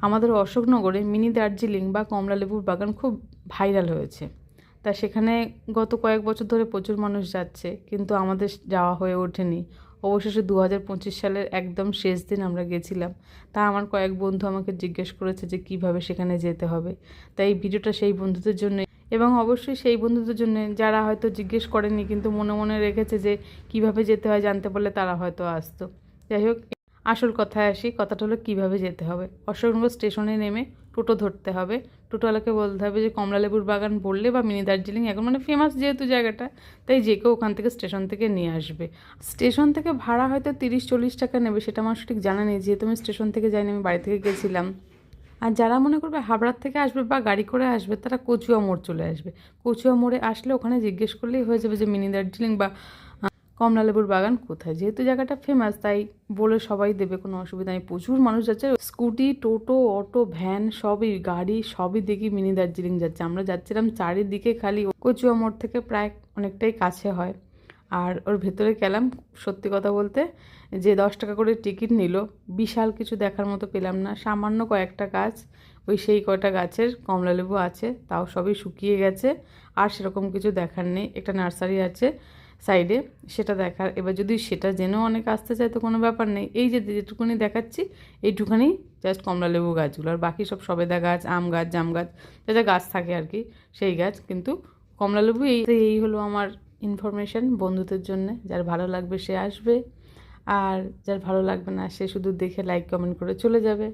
আমাদের অশোকনগরে মিনি দার্জিলিং বা কমলালেবুর বাগান খুব ভাইরাল হয়েছে। তা সেখানে গত কয়েক বছর ধরে প্রচুর মানুষ যাচ্ছে, কিন্তু আমাদের যাওয়া হয়ে ওঠেনি। অবশেষে 2025 সালের একদম শেষ দিন আমরা গেছিলাম। তা আমার কয়েক বন্ধু আমাকে জিজ্ঞেস করেছে যে কিভাবে সেখানে যেতে হবে। তাই এই ভিডিওটা সেই বন্ধুদের জন্য, এবং অবশ্যই সেই বন্ধুদের জন্য যারা হয়তো জিজ্ঞেস করেনি কিন্তু মনে মনে রেখেছে যে কিভাবে যেতে হয় জানতে পারলে তারা হয়তো আসতো। যাই হোক, আসল কথায় আসি। কথাটা হলো কীভাবে যেতে হবে। অশোকনগর স্টেশনে নেমে টোটো ধরতে হবে। টোটোওয়ালাকে বলতে হবে যে কমলালেবুর বাগান বললে বা মিনি দার্জিলিং এখন মানে ফেমাস যেহেতু জায়গাটা, তাই যে কেউ ওখান থেকে স্টেশন থেকে নিয়ে আসবে। স্টেশন থেকে ভাড়া হয়তো 30-40 টাকা নেবে, সেটা আমার সঠিক জানা নেই, যেহেতু আমি স্টেশন থেকে যাইনি, আমি বাড়ি থেকে গেছিলাম। আর যারা মনে করবে হাবড়ার থেকে আসবে বা গাড়ি করে আসবে, তারা কচুয়া মোড় চলে আসবে। কচুয়া মোড়ে আসলে ওখানে জিজ্ঞেস করলেই হয়ে যাবে যে মিনি দার্জিলিং বা কমলালেবুর বাগান কোথায়। যেহেতু জায়গাটা ফেমাস তাই বলে সবাই দেবে, কোনো অসুবিধা নেই। প্রচুর মানুষ যাচ্ছে, স্কুটি, টোটো, অটো, ভ্যান, সবই গাড়ি সবই দেখি মিনি দার্জিলিং যাচ্ছে। আমরা যাচ্ছিলাম চারিদিকে খালি। কচুয়া মোড় থেকে প্রায় অনেকটাই কাছে হয়। আর ওর ভেতরে গেলাম, সত্যি কথা বলতে যে 10 টাকা করে টিকিট নিল, বিশাল কিছু দেখার মতো পেলাম না। সামান্য কয়েকটা গাছ, ওই সেই কয়টা গাছের কমলালেবু আছে, তাও সবই শুকিয়ে গেছে। আর সেরকম কিছু দেখার নেই। একটা নার্সারি আছে সাইডে, সেটা দেখার। এবার যদি সেটা জেনেও অনেকে আসতে চায় তো কোনো ব্যাপার নেই। এই যে যেটুকুনি দেখাচ্ছি এইটুখানি জাস্ট কমলালেবু গাছগুলো, আর বাকি সব সবেদা গাছ, আম গাছ, জাম গাছ, যা যা গাছ থাকে আর কি সেই গাছ। কিন্তু কমলালেবু এই হলো আমার ইনফরমেশান বন্ধুদের জন্যে। যার ভালো লাগবে সে আসবে, আর যার ভালো লাগবে না সে শুধু দেখে লাইক কমেন্ট করে চলে যাবে।